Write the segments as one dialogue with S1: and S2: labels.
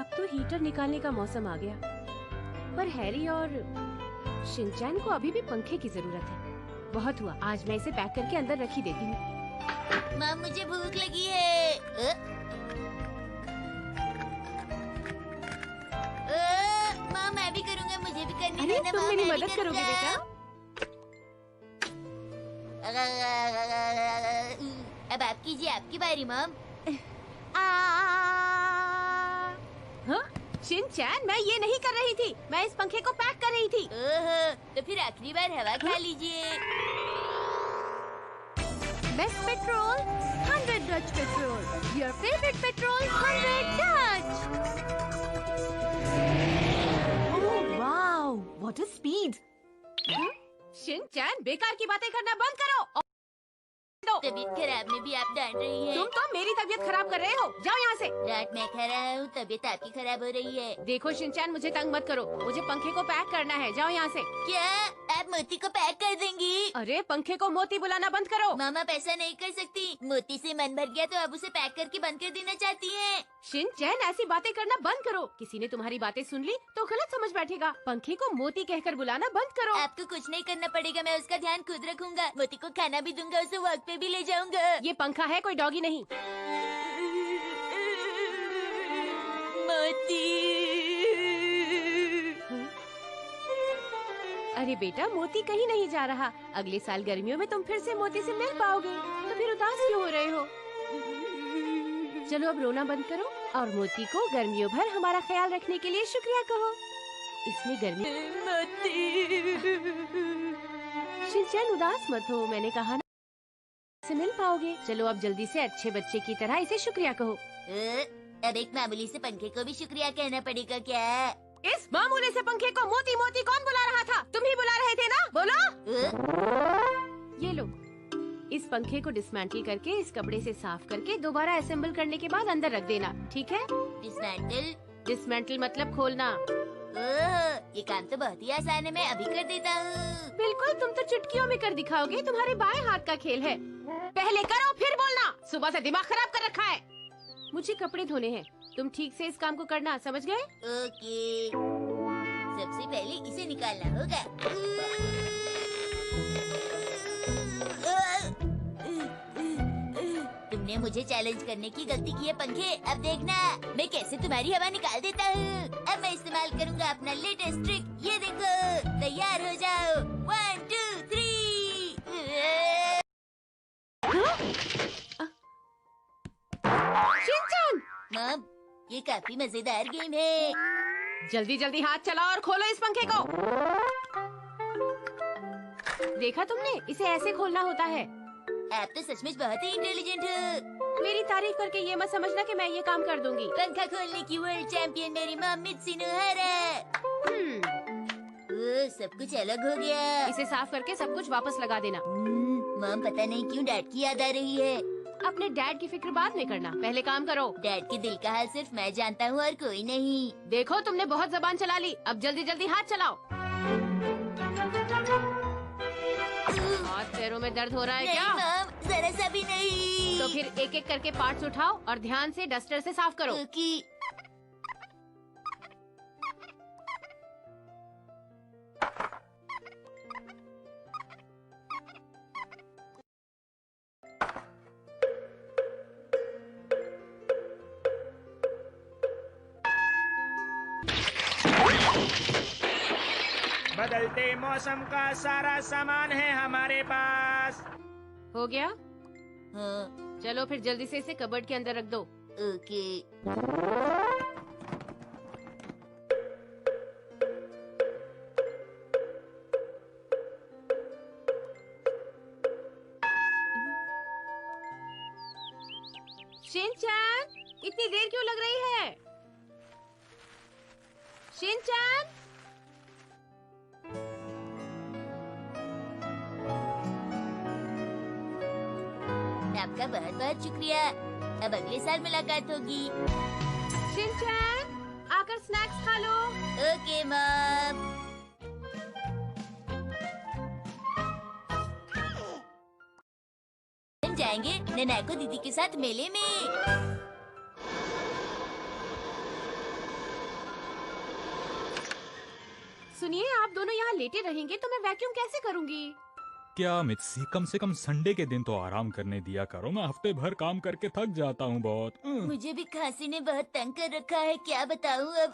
S1: अब तो हीटर निकालने का मौसम आ गया, पर हैरी और शिनचैन को अभी भी पंखे की जरूरत है। बहुत हुआ, आज मैं इसे पैक करके अंदर रखी देती हूँ।
S2: माँ मुझे भूख लगी है। माँ मैं भी करूँगा, मुझे भी करनी
S1: अरे
S2: है।
S1: तुम मेरी मदद करोगे बेटा?
S2: अब आप कीजिए, आपकी बारी मॉम।
S1: हाँ? शिनचैन, मैं ये नहीं कर रही थी, मैं इस पंखे को पैक कर रही थी।
S2: ओहो, तो फिर आखिरी बार हवा खा लीजिए।
S1: Best petrol 100 Dutch petrol, your favourite petrol 100 Dutch. Oh wow, what a speed. Shinchan, बेकार की बातें करना बंद करो।
S2: तबीयत खराब में भी आप डांट रही हैं।
S1: तुम तो मेरी तबीयत खराब कर रहे हो, जाओ यहाँ से।
S2: डांट मैं खा रहा हूँ, तबीयत आपकी खराब हो रही है।
S1: देखो शिनचैन, मुझे तंग मत करो, मुझे पंखे को पैक करना है, जाओ यहाँ से।
S2: क्या आप मोती को पैक कर देंगी?
S1: अरे पंखे को मोती बुलाना बंद करो।
S2: मामा पैसा नहीं कर सकती, मोती से मन भर गया तो अब उसे पैक करके बंद कर देना चाहती हैं।
S1: शिनचैन, ऐसी बातें करना बंद करो, किसी ने तुम्हारी बातें सुन ली तो गलत समझ बैठेगा। पंखे को मोती कहकर बुलाना बंद करो।
S2: आपको कुछ नहीं करना पड़ेगा, मैं उसका ध्यान खुद रखूंगा। मोती को खाना भी दूंगा, उसे वक्त पे भी ले जाऊंगा।
S1: ये पंखा है, कोई डॉगी नहीं।
S2: मोती।
S1: अरे बेटा, मोती कहीं नहीं जा रहा। अगले साल गर्मियों में तुम फिर से मोती से मिल पाओगे, तो फिर उदास क्यों हो रहे हो? चलो अब रोना बंद करो और मोती को गर्मियों भर हमारा ख्याल रखने के लिए शुक्रिया कहो। इसमें गर्मी।
S2: मोती।
S1: शिनचैन, उदास मत हो, मैंने कहा ना से मिल पाओगे। चलो अब जल्दी से अच्छे बच्चे की तरह इसे शुक्रिया कहो।
S2: अब एक मामूली से पंखे को भी शुक्रिया कहना पड़ेगा क्या?
S1: इस मामूली से पंखे को मोती मोती कौन बुला रहा था? तुम ही बुला रहे थे ना, बोलो। ये लो, इस पंखे को डिसमेंटल करके इस कपड़े से साफ करके दोबारा असेंबल करने के बाद अंदर रख देना, ठीक है?
S2: डिसमेंटल?
S1: डिसमेंटल मतलब खोलना।
S2: ये काम तो बहुत ही आसान है, मैं अभी कर देता हूँ।
S1: बिल्कुल, तुम तो चुटकियों में कर दिखाओगे, तुम्हारे बाएं हाथ का खेल है। पहले करो फिर बोलना, सुबह से दिमाग खराब कर रखा है। मुझे कपड़े धोने हैं, तुम ठीक से इस काम को करना, समझ गए?
S2: ओके। सबसे पहले इसे निकालना होगा। तुमने मुझे चैलेंज करने की गलती की है पंखे, अब देखना मैं कैसे तुम्हारी हवा निकाल देता हूँ। अब मैं इस्तेमाल करूँगा अपना लेटेस्ट ट्रिक, ये देखो। तैयार हो जाओ, 1 2 3।
S1: शिनचैन!
S2: मॉम, ये काफी मजेदार गेम है।
S1: जल्दी जल्दी हाथ चलाओ और खोलो इस पंखे को। देखा तुमने, इसे ऐसे खोलना होता है।
S2: आप तो सचमुच बहुत ही इंटेलिजेंट हो।
S1: मेरी तारीफ करके ये मत समझना कि मैं ये काम कर दूंगी।
S2: पंखा खोलने की वर्ल्ड चैंपियन मेरी मॉम मित्सुनो हारा। सब कुछ अलग हो गया।
S1: इसे साफ करके सब कुछ वापस लगा देना।
S2: मॉम, पता नहीं क्यों डैड की याद आ रही है।
S1: अपने डैड की फिक्र बाद में करना, पहले काम करो।
S2: डैड के दिल का हाल सिर्फ मैं जानता हूँ और कोई नहीं।
S1: देखो तुमने बहुत जबान चला ली, अब जल्दी जल्दी हाथ चलाओ। हाथ पैरों में दर्द हो रहा है
S2: नहीं
S1: क्या?
S2: मॉम, जरा सा भी नहीं।
S1: तो फिर एक एक करके पार्ट्स उठाओ और ध्यान से डस्टर से साफ करो।
S2: ओके।
S3: बदलते मौसम का सारा सामान है हमारे पास।
S1: हो गया?
S2: हाँ,
S1: चलो फिर जल्दी से इसे कबर्ड के अंदर रख दो।
S2: ओके।
S1: शिनचैन, इतनी देर क्यों लग रही है? शिनचैन!
S2: आपका बहुत बहुत शुक्रिया। अब अगले साल मुलाकात होगी।
S1: शिनचैन, आकर स्नैक्स खा लो।
S2: Okay mom. हम जाएंगे नैनाको दीदी के साथ मेले में।
S1: सुनिए, आप दोनों यहाँ लेटे रहेंगे तो मैं वैक्यूम कैसे करूँगी?
S4: क्या मित्सी, कम से कम संडे के दिन तो आराम करने दिया करो। मैं हफ्ते भर काम करके थक जाता हूँ बहुत।
S2: मुझे भी खांसी ने बहुत तंग कर रखा है, क्या बताऊँ अब।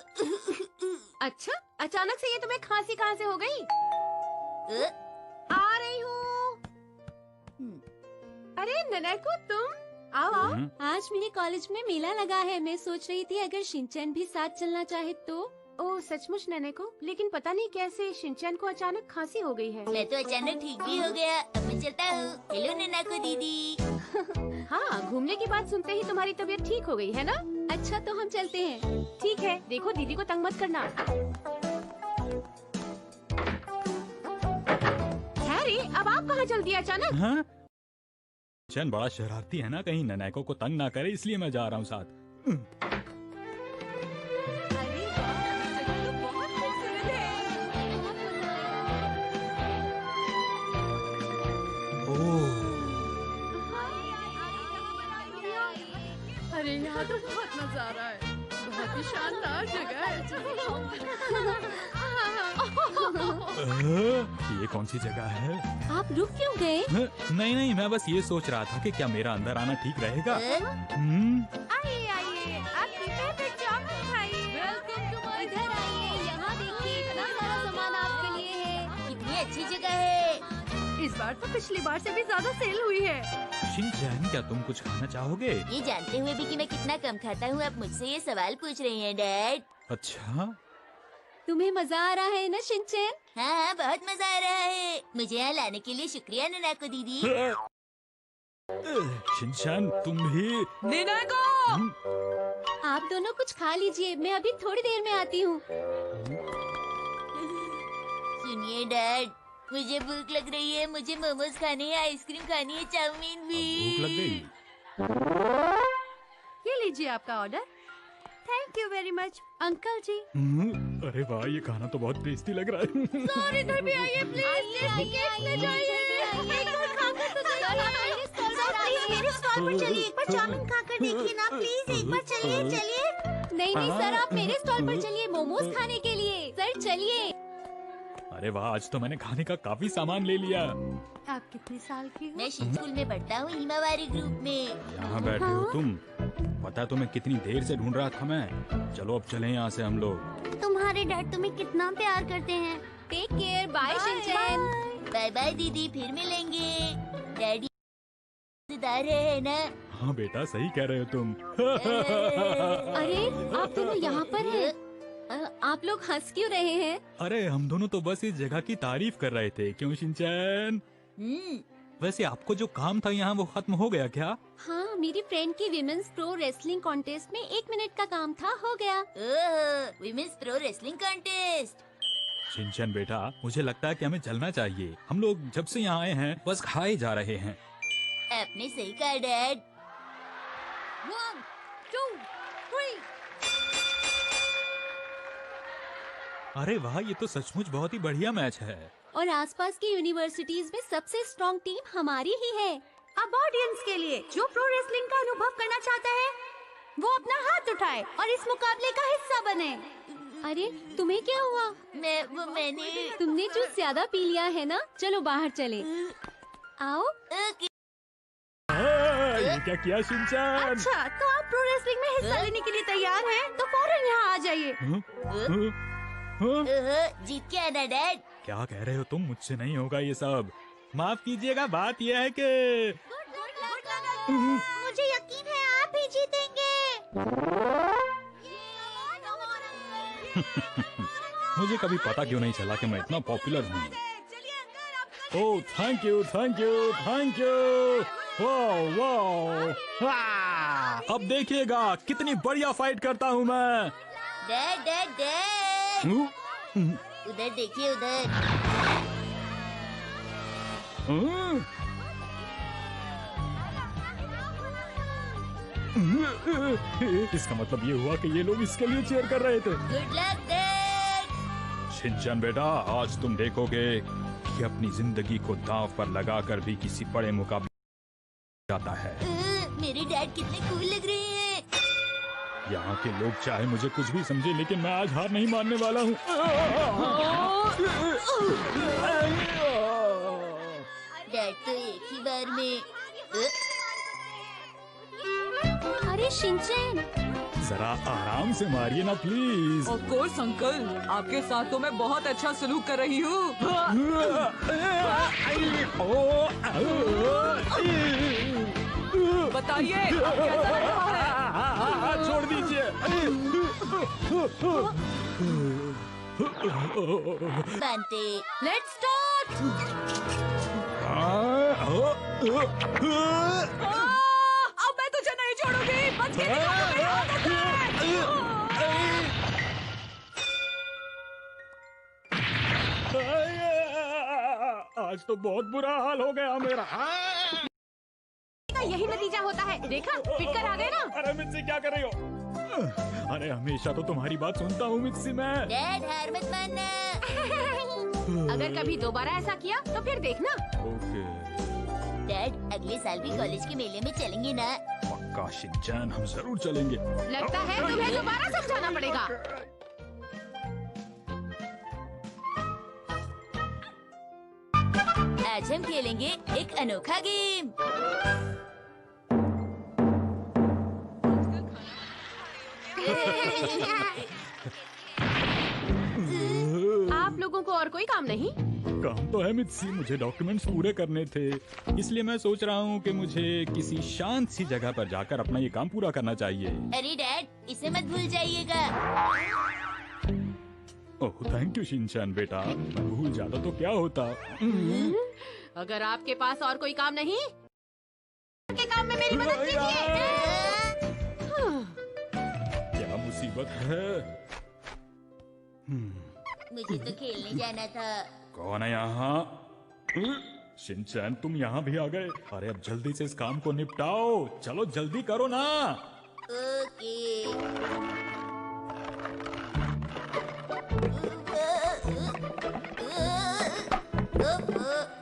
S1: अच्छा, अचानक से ये तुम्हें खांसी कहाँ से हो गई? आ रही हूँ। अरे ननैको, तुम आओ आओ।
S5: आज मेरे कॉलेज में मेला लगा है। मैं सोच रही थी अगर शिनचैन भी साथ चलना चाहे तो।
S1: ओह सचमुच ननैको, लेकिन पता नहीं कैसे शिनचैन को अचानक खांसी हो गई है।
S2: मैं तो अचानक ठीक भी हो गया। अब मैं चलता हूँ। हेलो ननाको दीदी।
S1: हाँ, घूमने की बात सुनते ही तुम्हारी तबीयत ठीक हो गई है ना?
S5: अच्छा तो हम चलते हैं।
S1: ठीक है, देखो दीदी को तंग मत करना। हैरी, अब आप कहाँ चल दिए अचानक?
S4: हाँ? चैन बड़ा शरारती है ना, कहीं ननैको को तंग ना करे, इसलिए मैं जा रहा हूँ साथ।
S1: अरे वाह, जगह तो बहुत खूबसूरत है। अरे यहाँ तो बहुत मजा आ रहा है, बहुत ही शानदार जगह है।
S4: ये कौन सी जगह है?
S5: आप रुक क्यों गए?
S4: नहीं नहीं, मैं बस ये सोच रहा था कि क्या मेरा अंदर आना ठीक रहेगा।
S1: आइए आइए, आपकी फेवरेट चॉकलेट खाइए। Welcome to my.
S5: इधर आइए, यहाँ देखिए, इतना सारा सामान आपके लिए है।
S2: कितनी अच्छी जगह है।
S1: इस बार तो पिछली बार से भी ज्यादा सेल हुई है।
S4: शिनचैन, क्या तुम कुछ खाना चाहोगे?
S2: ये जानते हुए भी कि मैं कितना कम खाता हूँ, आप मुझसे ये सवाल पूछ रहे हैं डैड।
S4: अच्छा,
S5: तुम्हें मजा आ रहा है ना शिनचैन?
S2: हाँ हाँ, बहुत मजा आ रहा है। मुझे यहाँ लाने के लिए शुक्रिया ननाको दीदी।
S4: शिनचैन तुम भी।
S1: ननैको!
S5: आप दोनों कुछ खा लीजिए, मैं अभी थोड़ी देर में आती हूँ।
S2: सुनिए डैड, मुझे भूख लग रही है। मुझे मोमोज खाने हैं, आइसक्रीम खानी है, चाउमीन भी।
S4: भूख लग गई?
S1: ये लीजिए आपका order. Thank you very much uncle ji.
S4: अरे वाह, ये खाना तो बहुत टेस्टी लग रहा है।
S1: सर इधर भी आइए प्लीज, ले जाइए। एक बार खाकर तो देखिए।
S2: मेरे स्टॉल पर चलिए, एक बार चाउमीन खाकर देखिए ना प्लीज। एक बार चलिए चलिए।
S5: नहीं नहीं सर, आप मेरे स्टॉल पर चलिए मोमोज खाने के लिए। सर चलिए।
S4: अरे वाह, आज तो मैंने खाने का काफी सामान ले लिया।
S1: आप कितने साल की हो?
S2: मैं स्कूल में पढ़ता हूँ, हिमावारी ग्रुप में।
S4: यहाँ बैठे हो तुम? पता है तुम्हें कितनी देर से ढूंढ रहा था मैं। चलो अब चलें यहाँ से हम लोग।
S2: तुम्हारे डैड तुम्हें कितना प्यार करते हैं।
S5: Take care, bye Shinchan.
S2: Bye bye दीदी, फिर मिलेंगे। डैडी मजेदार है ना?
S4: हाँ बेटा, सही कह रहे हो तुम।
S5: अरे आप दोनों यहाँ पर हैं। आप लोग हंस क्यों रहे हैं?
S4: अरे हम दोनों तो बस इस जगह की तारीफ कर रहे थे, क्यों शिनचैन? वैसे आपको जो काम था यहाँ वो खत्म हो गया क्या?
S5: हाँ, मेरी फ्रेंड की विमेंस प्रो रेसलिंग कॉन्टेस्ट में 1 मिनट का काम था, हो गया।
S2: ओह, women's pro wrestling contest.
S4: Shinchan बेटा, मुझे लगता है कि हमें चलना चाहिए। हम लोग जब से यहाँ आए हैं बस खाए जा रहे हैं।
S2: आपने सही कहा डैड।
S5: 1, 2, 3।
S4: अरे वाह, ये तो सचमुच बहुत ही बढ़िया मैच है।
S5: और आसपास की यूनिवर्सिटीज में सबसे स्ट्रॉन्ग टीम हमारी ही है।
S1: अब ऑडियंस के लिए जो प्रो रेसलिंग का अनुभव करना चाहता है वो अपना हाथ उठाए और इस मुकाबले का हिस्सा बने।
S5: अरे तुम्हें क्या हुआ?
S2: मैंने
S5: तुमने जूस ज्यादा पी लिया है ना? चलो बाहर चले। आओ।
S4: ये क्या किया शिनचैन?
S1: अच्छा, तो आप प्रो रेसलिंग में हिस्सा लेने के लिए तैयार हैं? तो फौरन यहाँ आ जाइए।
S2: जीत के आना डैड।
S4: क्या कह रहे हो तुम? मुझसे नहीं होगा ये सब। माफ कीजिएगा, बात यह है कि
S2: मुझे यकीन है आप ही जीतेंगे।
S4: मुझे कभी पता क्यों नहीं चला कि मैं इतना पॉपुलर हूँ। Oh thank you thank you thank you. वाह वाह, अब देखिएगा कितनी बढ़िया फाइट करता हूँ मैं।
S2: डैड डैड डैड, उधर देखिए उधर।
S4: इसका मतलब ये हुआ कि ये लोग इसके लिए चीयर कर रहे थे।
S2: Good luck dad.
S4: शिनचैन बेटा, आज तुम देखोगे कि अपनी जिंदगी को दांव पर लगाकर भी किसी बड़े मुकाबले जाता है।
S2: मेरे डैड कितने कूल लग रहे हैं।
S4: यहाँ के लोग चाहे मुझे कुछ भी समझे, लेकिन मैं आज हार नहीं मानने वाला हूँ।
S2: डैड तो एक ही बार में
S5: अरे शिनचैन,
S4: जरा आराम से मारिए ना प्लीज।
S6: ऑफ कोर्स अंकल, आपके साथ तो मैं बहुत अच्छा सलूक कर रही हूँ। बताइए अब कैसा लग रहा है?
S4: छोड़ दीजिए।
S2: बनते।
S5: Let's start.
S6: अब मैं तुझे नहीं छोड़ूंगी। बच के निकल मेरी आदत है।
S4: आज तो बहुत बुरा हाल हो गया मेरा।
S1: यही नतीजा होता है, देखा पिट कर आ गए ना।
S4: अरे मिर्ची क्या कर रही हो? अरे हमेशा तो तुम्हारी बात सुनता हूँ मिर्ची मैं।
S2: डैड हार मत मानना।
S1: अगर कभी दोबारा ऐसा किया तो फिर देखना।
S4: ओके
S2: डैड अगले साल भी कॉलेज के मेले में चलेंगे ना?
S4: पक्का शिनचैन, हम जरूर चलेंगे।
S1: लगता है तुम्हें दोबारा समझाना पड़ेगा।
S2: आज हम खेलेंगे एक अनोखा गेम।
S1: आप लोगों को और कोई काम नहीं?
S4: काम तो है मिर्ची, मुझे डॉक्यूमेंट्स पूरे करने थे, इसलिए मैं सोच रहा हूँ कि मुझे किसी शांत सी जगह पर जाकर अपना ये काम पूरा करना चाहिए।
S2: अरे डैड इसे मत भूल जाइएगा।
S4: ओह थैंक यू शिनचैन बेटा, मैं भूल जाता तो क्या होता।
S1: अगर आपके पास और कोई काम नहीं, के काम में मेरी मदद कीजिए।
S4: क्या मुसीबत है?
S2: मुझे तो खेलने जाना था।
S4: कौन है यहाँ? शिनचैन तुम यहाँ भी आ गए। अरे अब जल्दी से इस काम को निपटाओ, चलो जल्दी करो ना।
S2: ओके।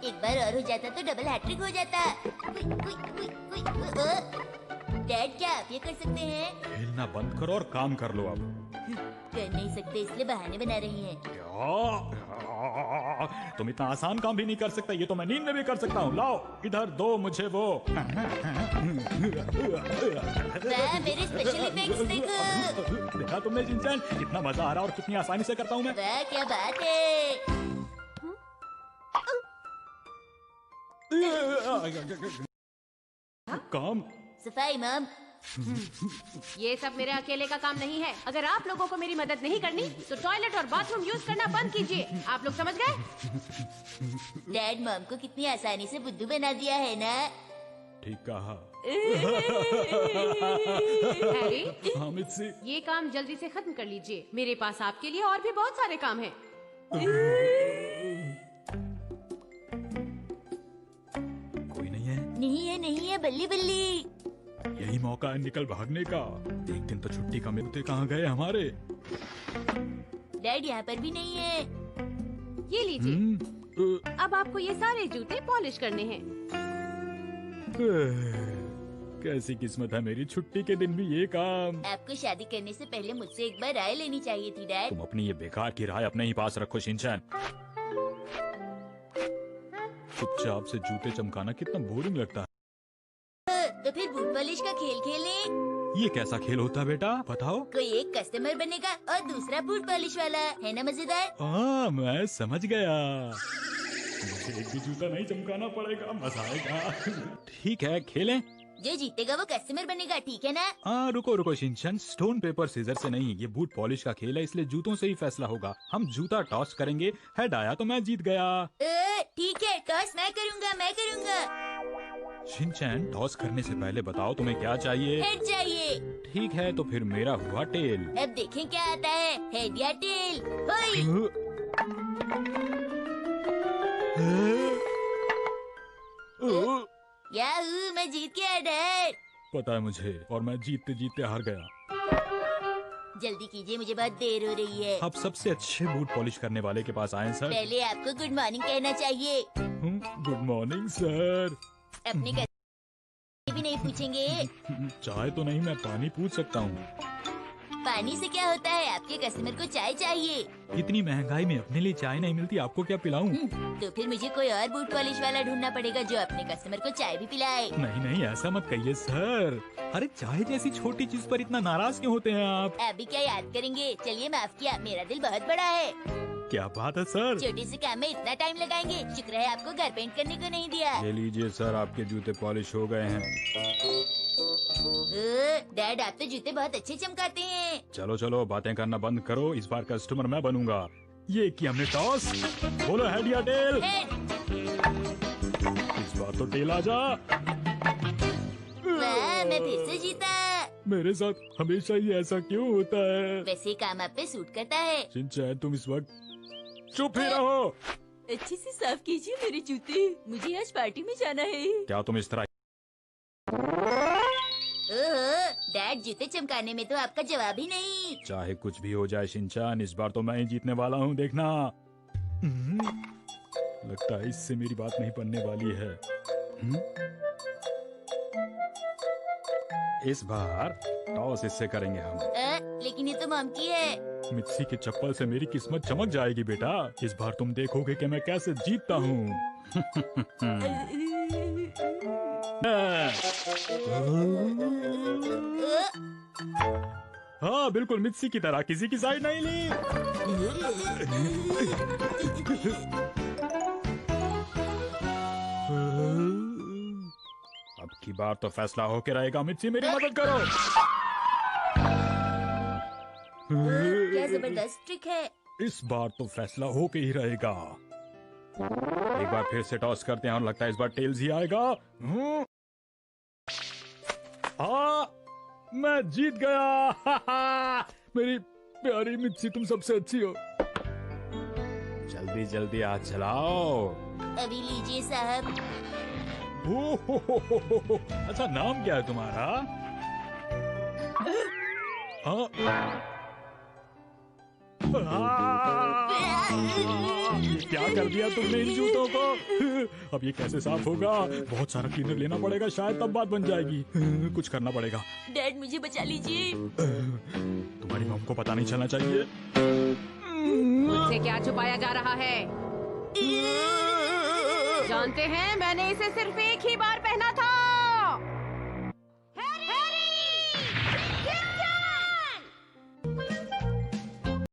S2: एक बार और हो जाता तो डबल हैट्रिक हो जाता। डैड क्या आप ये कर सकते हैं?
S4: खेलना बंद करो और काम कर लो अब।
S2: कर नहीं सकते इसलिए बहाने बना रही हैं।
S4: क्या? तुम इतना आसान काम भी नहीं कर सकते, ये तो मैं नींद में भी कर सकता हूँ। लाओ इधर दो मुझे वो।
S2: वाह मेरे स्पेशल इफेक्ट्स देखो।
S4: देखा तुमने शिनचैन, कितना मजा आ रहा और कितनी आसानी से करता हूँ मैं।
S2: वाह क्या बात है।
S4: काम
S2: सफाई मम।
S1: ये सब मेरे अकेले का काम नहीं है। अगर आप लोगों को मेरी मदद नहीं करनी तो टॉयलेट और बाथरूम यूज करना बंद कीजिए। आप लोग समझ गए?
S2: डैड मम को कितनी आसानी से बुद्धू बना दिया है ना।
S4: ठीक कहा।
S1: हैरी,
S4: हामिद से
S1: ये काम जल्दी से खत्म कर लीजिए। मेरे पास आपके लिए और भी बहुत सारे काम हैं।
S4: कोई नहीं है?
S2: नहीं है बल्ली बल्ली।
S4: यही मौका है निकल भागने का। एक दिन तो छुट्टी का मिलते कहाँ गए हमारे।
S2: डैड यहाँ पर भी नहीं है।
S1: ये लीजिए। अब आपको ये सारे जूते पॉलिश करने हैं।
S4: कैसी किस्मत है मेरी, छुट्टी के दिन भी ये काम।
S2: आपको शादी करने से पहले मुझसे एक बार राय लेनी चाहिए थी डैड।
S4: तुम अपनी ये बेकार की राय अपने ही पास रखो शिनचैन। चुपचाप से जूते चमकाना कितना बोरिंग लगता है।
S2: तो फिर बूट पॉलिश का खेल खेलें।
S4: ये कैसा खेल होता है बेटा, बताओ।
S2: कोई एक कस्टमर बनेगा और दूसरा बूट पॉलिश वाला, है ना मजेदार?
S4: हाँ मैं समझ गया। मुझे एक भी जूता नहीं चमकाना पड़ेगा, मजा आएगा। ठीक है खेलें।
S2: जो जीतेगा वो कस्टमर बनेगा, ठीक है ना?
S4: हाँ रुको शिनचैन, स्टोन पेपर सीजर से नहीं, ये बूट पॉलिश का खेल है, इसलिए जूतों से ही फैसला होगा। हम जूता टॉस करेंगे, हेड आया तो मैं जीत गया।
S2: ठीक है टॉस मैं करूँगा।
S4: शिनचैन टॉस करने से पहले बताओ तुम्हें क्या चाहिए?
S2: हेड चाहिए।
S4: ठीक है तो फिर मेरा हुआ टेल।
S2: अब देखें क्या आता है, हेड या टेल। होई। याहू मैं जीत गया डैड।
S4: पता है मुझे, और मैं जीतते जीतते हार गया।
S2: जल्दी कीजिए मुझे बहुत देर हो रही है।
S4: आप सबसे अच्छे बूट पॉलिश करने वाले के पास आए सर।
S2: पहले आपको गुड मॉर्निंग कहना चाहिए।
S4: Good morning sir.
S2: अपने घर भी नहीं पूछेंगे?
S4: चाय तो नहीं, मैं पानी पूछ सकता हूँ।
S2: पानी से क्या होता है, आपके कस्टमर को चाय चाहिए।
S4: इतनी महंगाई में अपने लिए चाय नहीं मिलती, आपको क्या पिलाऊं?
S2: तो फिर मुझे कोई और बूट पॉलिश वाला ढूंढना पड़ेगा जो अपने कस्टमर को चाय भी पिलाए।
S4: नहीं नहीं, ऐसा मत कहिए सर। अरे चाय जैसी छोटी चीज पर इतना नाराज क्यों होते हैं आप?
S2: अभी क्या याद करेंगे, चलिए माफ किया, मेरा दिल बहुत बड़ा है।
S4: क्या बात है सर।
S2: छोटे से काम में इतना टाइम लगाएंगे, शुक्र है आपको घर पेंट करने को नहीं दिया।
S4: ये लीजिए सर, आपके जूते पॉलिश हो गए हैं।
S2: डैड आप तो जूते बहुत अच्छे चमकाते हैं।
S4: चलो चलो, बातें करना बंद करो, इस बार कस्टमर मैं बनूंगा। ये किया हमने टॉस, बोलो हेड या टेल।
S2: हेड।
S4: इस बार तो टेल आ जा।
S2: वाह, मैं फिर से जीता।
S4: मेरे साथ हमेशा ही ऐसा क्यों होता है?
S2: वैसे काम आप पे सूट करता है।
S4: शिनचैन तुम इस वक्त चुप ही रहो।
S6: अच्छे से साफ कीजिए मेरे जूते, मुझे आज पार्टी में जाना है।
S4: क्या तुम इस तरह?
S2: ओहो, डैड जूते चमकाने में तो आपका जवाब ही नहीं।
S4: चाहे कुछ भी हो जाए शिनचैन, इस बार तो मैं ही जीतने वाला हूँ, देखना। लगता है इससे मेरी बात नहीं बनने वाली है। इस बार टॉस इससे करेंगे हम।
S2: लेकिन ये तो मॉम की है।
S4: मिक्सी की चप्पल से मेरी किस्मत चमक जाएगी बेटा। इस बार तुम देखोगे कि मैं कैसे जीतता हूँ। हाँ बिल्कुल मिक्सी की तरह, किसी की साइड नहीं ली। अब की बार तो फैसला होके रहेगा। मिक्सी मेरी मदद करो।
S2: क्या जबरदस्त ट्रिक है।
S4: इस बार तो फैसला होके ही रहेगा। एक बार फिर से टॉस करते हैं और लगता है इस बार टेल्स ही आएगा। मैं जीत गया। मेरी प्यारी मिक्सी, तुम सबसे अच्छी हो। जल्दी जल्दी हाथ चलाओ।
S2: अभी लीजिए साहब।
S4: अच्छा नाम क्या है तुम्हारा? क्या कर दिया तुमने इन जूतों को? अब ये कैसे साफ होगा? बहुत सारा क्लीनर लेना पड़ेगा, शायद तब बात बन जाएगी। कुछ करना पड़ेगा।
S6: डैड मुझे बचा लीजिए।
S4: तुम्हारी मॉम को पता नहीं चलना चाहिए।
S1: मुझसे क्या छुपाया जा रहा है? जानते हैं, मैंने इसे सिर्फ एक ही बार पहना था।